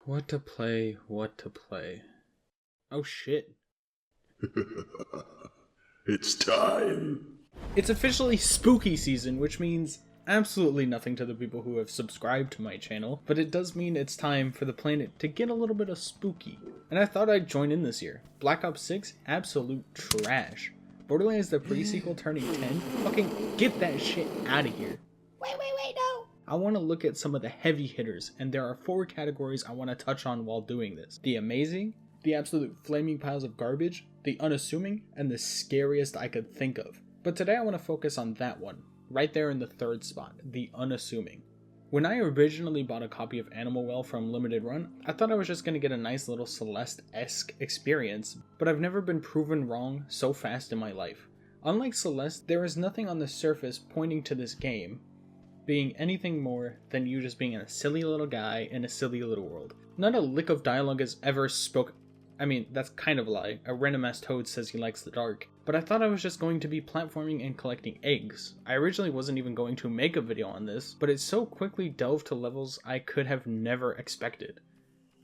What to play, what to play. Oh shit. It's time. It's officially spooky season, which means absolutely nothing to the people who have subscribed to my channel, but it does mean it's time for the planet to get a little bit of spooky. And I thought I'd join in this year. Black Ops 6, absolute trash. Borderlands the pre-sequel turning 10, fucking get that shit out of here. Wait, no! I want to look at some of the heavy hitters, and there are 4 categories I want to touch on while doing this. The amazing, the absolute flaming piles of garbage, the unassuming, and the scariest I could think of. But today I want to focus on that one, right there in the 3rd spot, the unassuming. When I originally bought a copy of Animal Well from Limited Run, I thought I was just going to get a nice little Celeste-esque experience, but I've never been proven wrong so fast in my life. Unlike Celeste, there is nothing on the surface pointing to this game being anything more than you just being a silly little guy in a silly little world. Not a lick of dialogue is ever spoken. I mean, that's kind of a lie. A random ass toad says he likes the dark. But I thought I was just going to be platforming and collecting eggs. I originally wasn't even going to make a video on this, but it so quickly delved to levels I could have never expected.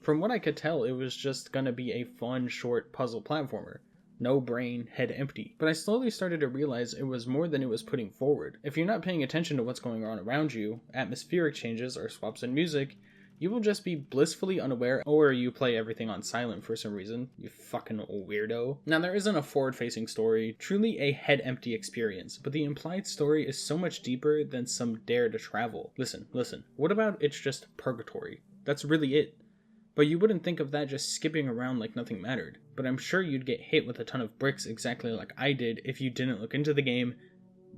From what I could tell, it was just gonna be a fun, short puzzle platformer. No brain, head empty. But I slowly started to realize it was more than it was putting forward. If you're not paying attention to what's going on around you, atmospheric changes or swaps in music, you will just be blissfully unaware, or you play everything on silent for some reason, you fucking weirdo. Now there isn't a forward-facing story, truly a head-empty experience, but the implied story is so much deeper than some dare to travel. Listen, what about it's just purgatory? That's really it. But you wouldn't think of that just skipping around like nothing mattered. But I'm sure you'd get hit with a ton of bricks exactly like I did if you didn't look into the game,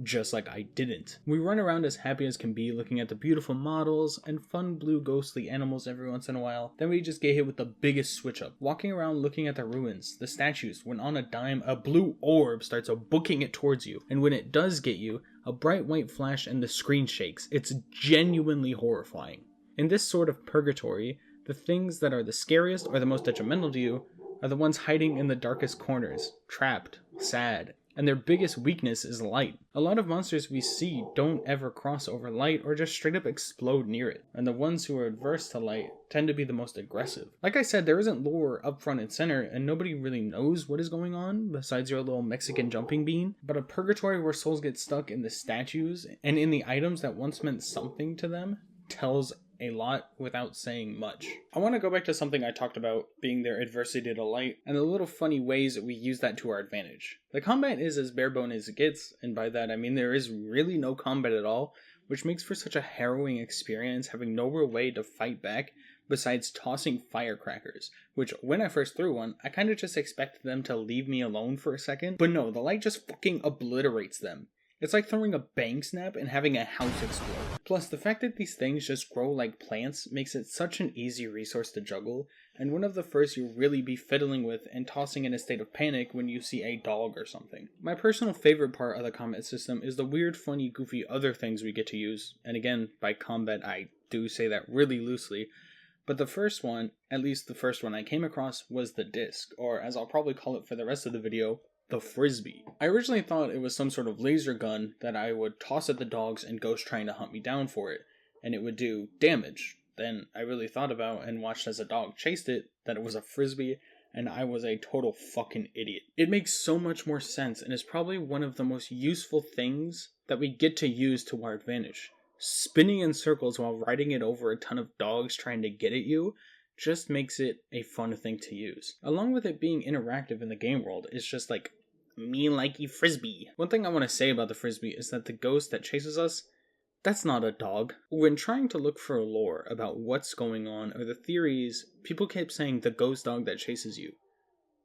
just like I didn't. We run around as happy as can be looking at the beautiful models and fun blue ghostly animals every once in a while. Then we just get hit with the biggest switch up. Walking around looking at the ruins, the statues, when on a dime a blue orb starts booking it towards you. And when it does get you, a bright white flash and the screen shakes. It's genuinely horrifying. In this sort of purgatory, the things that are the scariest or the most detrimental to you are the ones hiding in the darkest corners, trapped, sad, and their biggest weakness is light. A lot of monsters we see don't ever cross over light or just straight up explode near it, and the ones who are adverse to light tend to be the most aggressive. Like I said, there isn't lore up front and center, and nobody really knows what is going on besides your little Mexican jumping bean, but a purgatory where souls get stuck in the statues and in the items that once meant something to them tells a lot without saying much. I want to go back to something I talked about being their adversity to light and the little funny ways that we use that to our advantage. The combat is as bare bone as it gets, and by that I mean there is really no combat at all, which makes for such a harrowing experience having no real way to fight back besides tossing firecrackers, which when I first threw one, I kind of just expected them to leave me alone for a second, but no, the light just fucking obliterates them. It's like throwing a bang snap and having a house explode. Plus, the fact that these things just grow like plants makes it such an easy resource to juggle, and one of the first you'll really be fiddling with and tossing in a state of panic when you see a dog or something. My personal favorite part of the combat system is the weird, funny, goofy other things we get to use, and again, by combat I do say that really loosely, but the first one, at least the first one I came across, was the disc, or as I'll probably call it for the rest of the video, the frisbee. I originally thought it was some sort of laser gun that I would toss at the dogs and ghosts trying to hunt me down for it, and it would do damage. Then I really thought about and watched as a dog chased it that it was a frisbee, and I was a total fucking idiot. It makes so much more sense and is probably one of the most useful things that we get to use to our advantage. Spinning in circles while riding it over a ton of dogs trying to get at you just makes it a fun thing to use. Along with it being interactive in the game world, it's just like me likey frisbee. One thing I want to say about the frisbee is that the ghost that chases us, that's not a dog. When trying to look for lore about what's going on or the theories, people kept saying the ghost dog that chases you.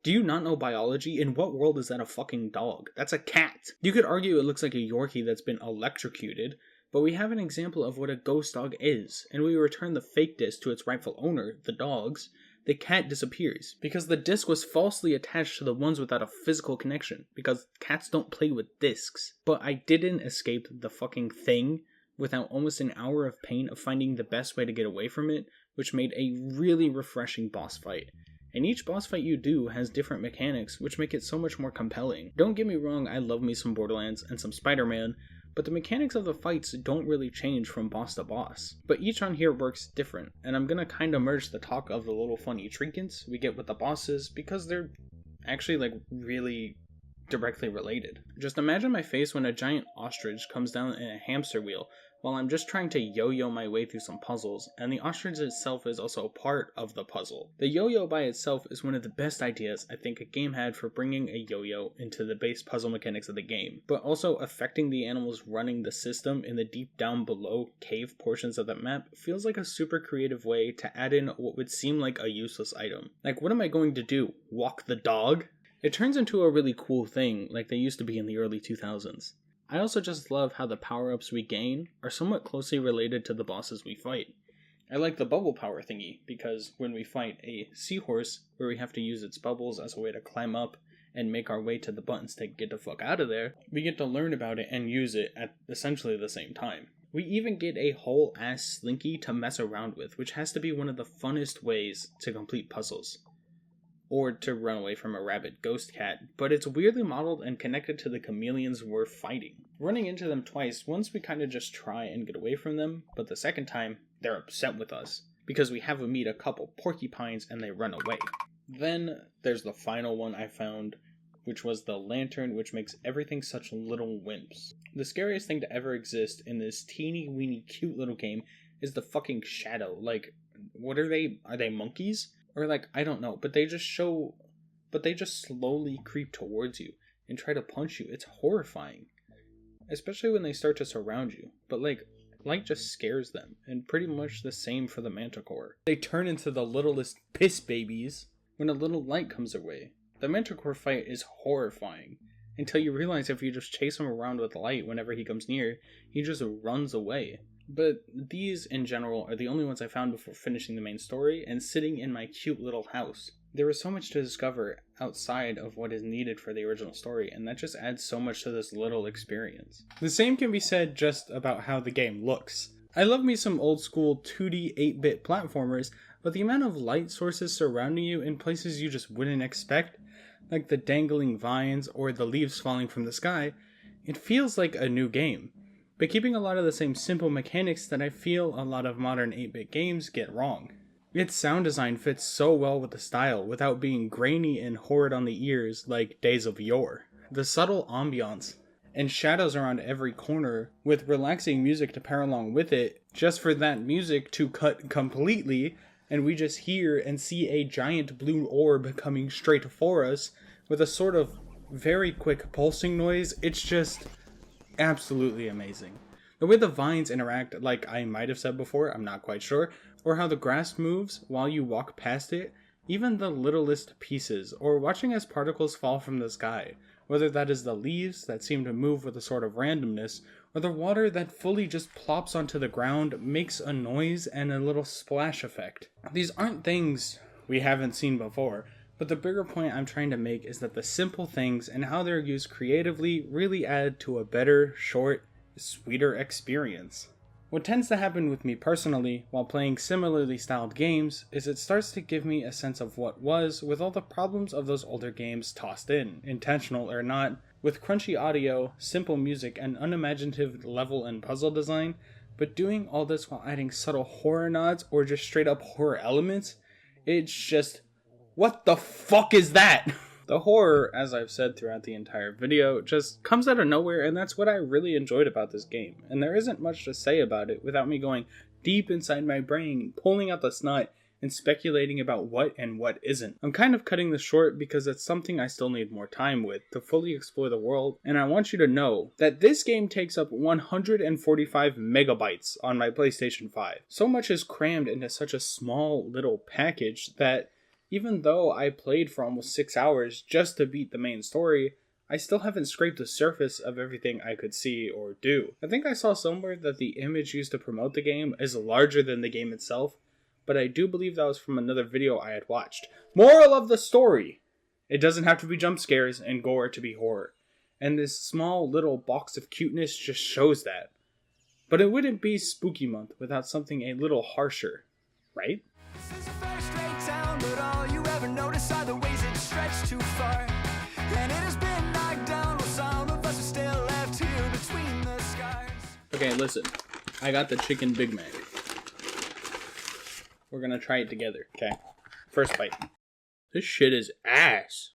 Do you not know biology? In what world is that a fucking dog? That's a cat. You could argue it looks like a Yorkie that's been electrocuted, but we have an example of what a ghost dog is, and we return the fake disc to its rightful owner, the dogs. The cat disappears, because the disc was falsely attached to the ones without a physical connection, because cats don't play with discs. But I didn't escape the fucking thing without almost an hour of pain of finding the best way to get away from it, which made a really refreshing boss fight. And each boss fight you do has different mechanics, which make it so much more compelling. Don't get me wrong, I love me some Borderlands and some Spider-Man, but the mechanics of the fights don't really change from boss to boss. But each on here works different, and I'm gonna kinda merge the talk of the little funny trinkets we get with the bosses because they're actually like really directly related. Just imagine my face when a giant ostrich comes down in a hamster wheel while I'm just trying to yo-yo my way through some puzzles, and the ostrich itself is also a part of the puzzle. The yo-yo by itself is one of the best ideas I think a game had for bringing a yo-yo into the base puzzle mechanics of the game, but also affecting the animals running the system in the deep down below cave portions of the map feels like a super creative way to add in what would seem like a useless item. Like, what am I going to do? Walk the dog? It turns into a really cool thing like they used to be in the early 2000s. I also just love how the power-ups we gain are somewhat closely related to the bosses we fight. I like the bubble power thingy because when we fight a seahorse where we have to use its bubbles as a way to climb up and make our way to the buttons to get the fuck out of there, we get to learn about it and use it at essentially the same time. We even get a whole ass slinky to mess around with, which has to be one of the funnest ways to complete puzzles. Or to run away from a rabid ghost cat, but it's weirdly modeled and connected to the chameleons we're fighting. Running into them twice, once we kinda just try and get away from them, but the second time, they're upset with us, because we have them meet a couple porcupines and they run away. Then, there's the final one I found, which was the lantern, which makes everything such little wimps. The scariest thing to ever exist in this teeny weeny cute little game is the fucking shadow. Like, what are they? Are they monkeys? Or like, I don't know, but they just slowly creep towards you and try to punch you. It's horrifying. Especially when they start to surround you. But like, light just scares them, and pretty much the same for the manticore. They turn into the littlest piss babies when a little light comes their way. The manticore fight is horrifying, until you realize if you just chase him around with light whenever he comes near, he just runs away. But these, in general, are the only ones I found before finishing the main story and sitting in my cute little house. There was so much to discover outside of what is needed for the original story, and that just adds so much to this little experience. The same can be said just about how the game looks. I love me some old school 2D 8-bit platformers, but the amount of light sources surrounding you in places you just wouldn't expect, like the dangling vines or the leaves falling from the sky, it feels like a new game. But keeping a lot of the same simple mechanics that I feel a lot of modern 8-bit games get wrong. Its sound design fits so well with the style without being grainy and horrid on the ears like Days of Yore. The subtle ambiance and shadows around every corner with relaxing music to pair along with it, just for that music to cut completely and we just hear and see a giant blue orb coming straight for us with a sort of very quick pulsing noise. It's just absolutely amazing. The way the vines interact, like I might have said before, I'm not quite sure, or how the grass moves while you walk past it, even the littlest pieces, or watching as particles fall from the sky, whether that is the leaves that seem to move with a sort of randomness, or the water that fully just plops onto the ground, makes a noise and a little splash effect. These aren't things we haven't seen before, but the bigger point I'm trying to make is that the simple things and how they're used creatively really add to a better, short, sweeter experience. What tends to happen with me personally while playing similarly styled games is it starts to give me a sense of what was with all the problems of those older games tossed in, intentional or not, with crunchy audio, simple music, and unimaginative level and puzzle design, but doing all this while adding subtle horror nods or just straight up horror elements. It's just, what the fuck is that? The horror, as I've said throughout the entire video, just comes out of nowhere, and that's what I really enjoyed about this game. And there isn't much to say about it without me going deep inside my brain, pulling out the snot, and speculating about what and what isn't. I'm kind of cutting this short because it's something I still need more time with to fully explore the world, and I want you to know that this game takes up 145 megabytes on my PlayStation 5. So much is crammed into such a small little package that even though I played for almost 6 hours just to beat the main story, I still haven't scraped the surface of everything I could see or do. I think I saw somewhere that the image used to promote the game is larger than the game itself, but I do believe that was from another video I had watched. Moral of the story! It doesn't have to be jump scares and gore to be horror, and this small little box of cuteness just shows that. But it wouldn't be Spooky Month without something a little harsher, right? This is a first-rate town, but all you ever notice are the ways it stretched too far. And it has been knocked down while some of us are still left here between the skies. Okay, listen. I got the chicken Big Mac. We're gonna try it together. Okay. First bite. This shit is ass.